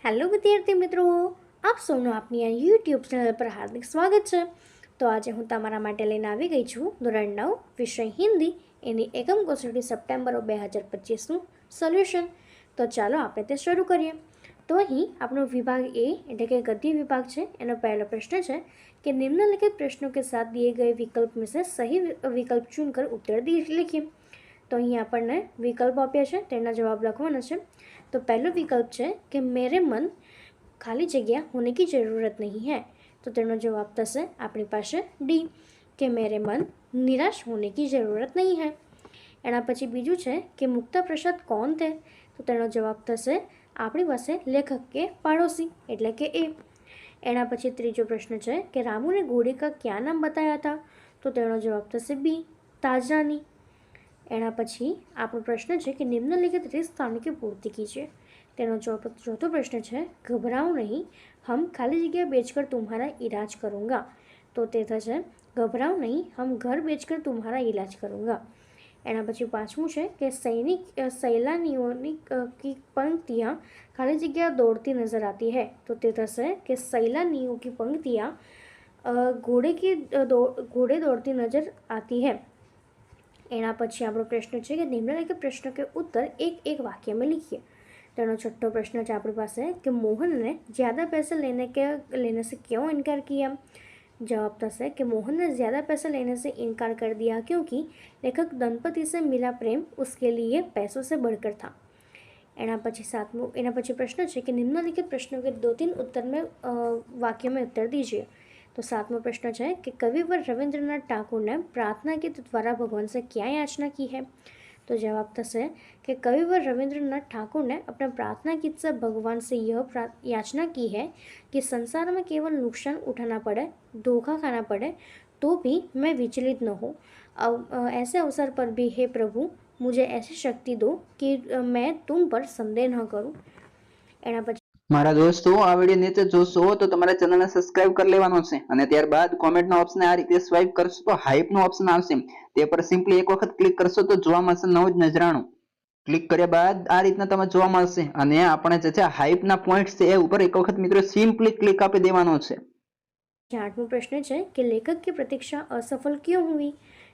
Hello વિદ્યાર્થી મિત્રો, આપ સૌનું આપની આ યુટ્યુબ ચેનલ પર હાર્દિક સ્વાગત છે। તો આજે હું તમારા માટે લઈને આવી ગઈ છું ધોરણ 9 વિષય હિન્દી એની એકમ કસોટી સપ્ટેમ્બર 2025નું સોલ્યુશન। તો ચાલો આપણે તે શરૂ કરીએ। તો અહીં આપણો વિભાગ એ એટલે કે ગદ્ય વિભાગ છે। એનો પહેલો પ્રશ્ન છે कि निम्नलिखित प्रश्नों के साथ दिए गए विकल्प में से सही विकल्प चुनकर उत्तर लिखिए। तो અહીં આપણને વિકલ્પ આપ્યા છે તેના જવાબ લખવાના છે। तो पहला विकल्प है कि मेरे मन खाली जगह होने की ज़रूरत नहीं है। तो तेनो जवाब थशे अपनी पासे डी कि मेरे मन निराश होने की ज़रूरत नहीं है। एना पछी बीजू है कि मुक्ता प्रसाद कौन थे। तो तेनो जवाब थशे अपनी पासे लेखक के पाड़ोसी एटले के ए। एना पछी त्रीजो प्रश्न है कि रामू ने घोड़ी का क्या नाम बताया था। तो तेनो जवाब थशे बी ताजरानी। एना पछी आपणो प्रश्न है कि निम्नलिखित रिक्त स्थानों की पूर्ति कीजिए। तेनो चौथो प्रश्न है घबराओ नहीं, हम खाली जगह बेचकर तुम्हारा इलाज करूँगा। तो ते थशे घबराओ नहीं, हम घर बेचकर तुम्हारा इलाज करूँगा। एना पछी पांचमું है कि सैलानियों की पंक्तियाँ खाली जगह दौड़ती नजर आती है। तो ते थशे कि सैलानियों की पंक्तियाँ घोड़े दौड़ती नजर आती है। एना पछी आपणो प्रश्न है कि निम्नलिखित प्रश्नों के उत्तर एक एक वाक्य में लिखिए। तेनो छठो प्रश्न है अपनी पास कि मोहन ने ज़्यादा पैसे लेने से क्यों इनकार किया। जवाब थशे कि मोहन ने ज़्यादा पैसे लेने से इनकार कर दिया क्योंकि लेखक दंपति से मिला प्रेम उसके लिए पैसों से बढ़कर था। एना पछी प्रश्न है कि निम्नलिखित प्रश्नों के 2-3 उत्तर में वाक्य में उत्तर दीजिए। तो 7वां प्रश्न है कि कविवर रविंद्रनाथ ठाकुर ने प्रार्थना गीत द्वारा भगवान से क्या याचना की है। तो जवाब थशे कि कविवर रविंद्रनाथ ठाकुर ने अपने प्रार्थना गीत से भगवान से यह याचना की है कि संसार में केवल नुकसान उठाना पड़े, धोखा खाना पड़े तो भी मैं विचलित न हो। ऐसे अवसर पर भी हे प्रभु मुझे ऐसी शक्ति दो कि मैं तुम पर संदेह न करूं। एना पछी मारा दोस्तों आ वीडियो नीचे जोशो तो तमारे चैनल ने सब्सक्राइब कर लेवानो छे अने त्यारबाद कमेंट नो ऑप्शन आ रीते स्वाइप करशो तो हाइप नो ऑप्शन आवशे ते पर सिंपली एक वखत क्लिक करशो तो जोवा मळशे नवुं ज नજરાणું। क्लिक कर्या बाद आ रीतना तमे जोवा मळशे अने आपणे जे छे हाइप ना पॉइंट्स छे ए उपर एक वखत मित्रों सिंपली क्लिक आपी देवानो छे। 8वां प्रश्न है कि लेखक की प्रतीक्षा असफल क्यों हुई।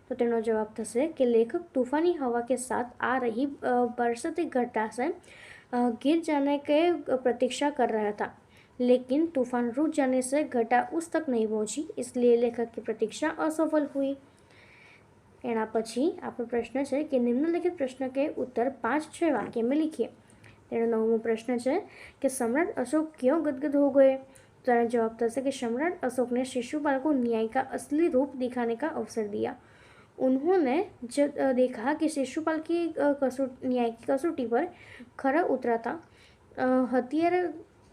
तो तेनो जवाब थशे कि लेखक तूफानी हवा के साथ आ रही बरसती घटा से गिर जाने के प्रतीक्षा कर रहा था, लेकिन तूफान रुक जाने से घटा उस तक नहीं पहुंची, इसलिए लेखक की प्रतीक्षा असफल हुई। एना पछी आपणो प्रश्न है कि निम्नलिखित प्रश्न के उत्तर 5-6 वाक्य में लिखिए। तेनो 9वां प्रश्न है कि सम्राट अशोक क्यों गदगद हो गए। तो जवाब थशे कि सम्राट अशोक ने शिशुपाल को न्याय का असली रूप दिखाने का अवसर दिया। उन्होंने जब देखा कि शिशुपाल की न्याय की कसौटी पर खरा उतरा था, हत्यारे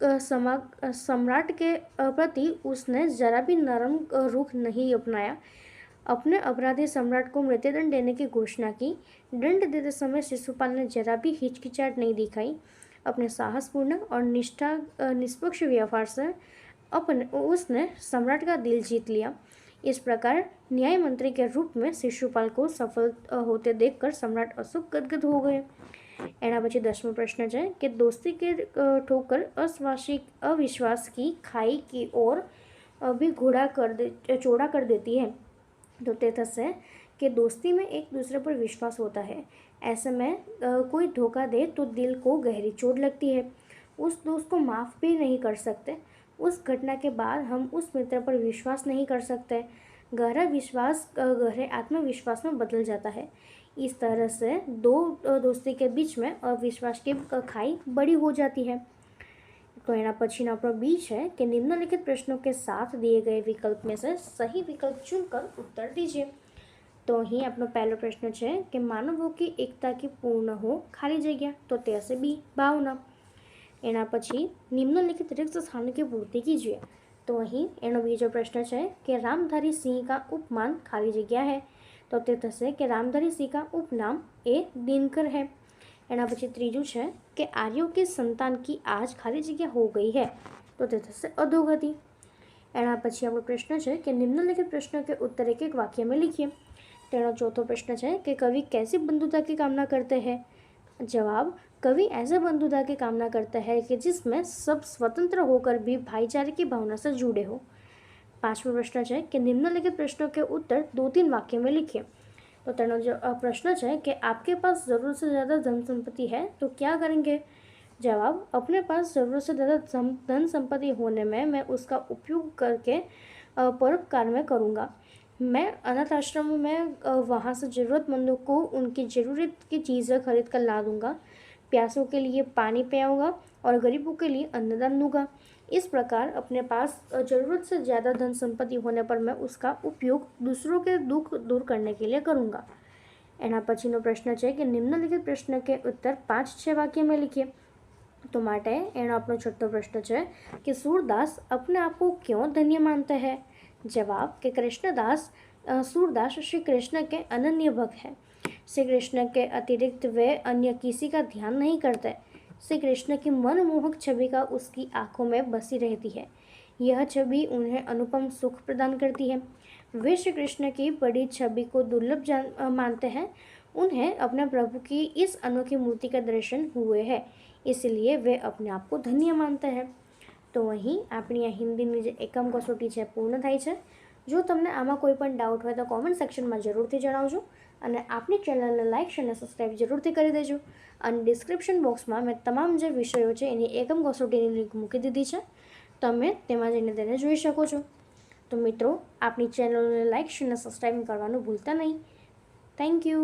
सम्राट के प्रति उसने जरा भी नरम रुख नहीं अपनाया। अपने अपराधी सम्राट को मृत्युदंड देने की घोषणा की। दंड देते समय शिशुपाल ने जरा भी हिचकिचाहट नहीं दिखाई। अपने साहसपूर्ण और निष्पक्ष व्यवहार से उसने सम्राट का दिल जीत लिया। इस प्रकार न्याय मंत्री के रूप में शिशुपाल को सफल होते देखकर सम्राट अशोक गदगद हो गए। एना पछी 10वां प्रश्न है कि दोस्ती के ठोकर अविश्वास की खाई की ओर भी चौड़ा कर देती है। तो ते थशे कि दोस्ती में एक दूसरे पर विश्वास होता है, ऐसे में कोई धोखा दे तो दिल को गहरी चोट लगती है, उस दोस्त को माफ़ भी नहीं कर सकते। उस घटना के बाद हम उस मित्र पर विश्वास नहीं कर सकते। गहरा विश्वास गहरे आत्मविश्वास में बदल जाता है। इस तरह से दो दोस्ती के बीच में अविश्वास की खाई बड़ी हो जाती है। तो एना पछीनो आपणो बी है कि निम्नलिखित प्रश्नों के साथ दिए गए विकल्प में से सही विकल्प चुनकर उत्तर दीजिए। तो अहीं आपणो पहलो प्रश्न है कि मानवों की एकता की पूर्ण हो खाली जगह। तो ते हशे बी भावना। एना पछी निम्नलिखित रिक्त स्थानों की पूर्ति कीजिए। तो अहीं एनो बीजो प्रश्न है कि रामधारी सिंह का उपमान खाली जगह है। तो ते थशे कि रामधारी सिंह का उपनाम ए दिनकर है। एना पछी त्रीजू है कि आर्यों की संतान की आज खाली जगह हो गई है। तो ते थशे अधोगति। एना पछी आपणो प्रश्न है कि निम्नलिखित प्रश्नों के उत्तर एक एक वाक्य में लिखिए। तेनो चौथो प्रश्न है कि कवि कैसी बंधुता की कामना करते हैं। जवाब कवि ऐसे बंधुता की कामना करता है कि जिसमें सब स्वतंत्र होकर भी भाईचारे की भावना से जुड़े हो। 5वां प्रश्न है कि निम्नलिखित प्रश्नों के उत्तर 2-3 वाक्य में लिखिए। तो तेनो जो प्रश्न है कि आपके पास ज़रूरत से ज़्यादा धन संपत्ति है तो क्या करेंगे? जवाब, अपने पास ज़रूरत से ज़्यादा धन संपत्ति होने में मैं उसका उपयोग करके परोपकार में करूँगा। मैं अनाथ आश्रम में वहाँ से ज़रूरतमंदों को उनकी ज़रूरत की चीज़ें खरीद कर ला दूँगा, प्यासों के लिए पानी पिलाऊँगा और गरीबों के लिए अन्नदान दूँगा। इस प्रकार अपने पास ज़रूरत से ज़्यादा धन संपत्ति होने पर मैं उसका उपयोग दूसरों के दुख दूर करने के लिए करूँगा। एना पछीनो प्रश्न है कि निम्नलिखित प्रश्न के उत्तर 5-6 वाक्य में लिखिए। तो माटे एनो आपनो छठो प्रश्न है कि सूरदास अपने आप को क्यों धन्य मानते हैं? जवाब कि कृष्णदास सूरदास श्री कृष्ण के अनन्य भक्त है। श्री कृष्ण के अतिरिक्त वे अन्य किसी का ध्यान नहीं करते। श्री कृष्ण की मनमोहक छवि का उसकी आंखों में बसी रहती है। यह छवि उन्हें अनुपम सुख प्रदान करती है। वे श्री कृष्ण की बड़ी छवि को दुर्लभ मानते हैं। उन्हें अपने प्रभु की इस अनोखी मूर्ति का दर्शन हुए है, इसलिए वे अपने आप को धन्य मानते हैं। तो वहीं अपनी आ हिंदीनी जे एकम कसोटी है पूर्ण थाय छे। जो तमने आमा कोई पण डाउट होय तो कॉमेंट सेक्शन में जरूरथी जणावजो અને આપની ચેનલને લાઇક અને સબસ્ક્રાઇબ જરૂરથી કરી દેજો। અને ડિસ્ક્રિપ્શન બોક્સમાં મેં તમામ જે વિષયો છે એની એકમ કસોટીની લિંક મૂકી દીધી છે, તમે તેમાં જઈને તેને જોઈ શકો છો। તો મિત્રો, આપણી ચેનલને લાઇક અને સબસ્ક્રાઇબ કરવાનું ભૂલતા નહીં। Thank you.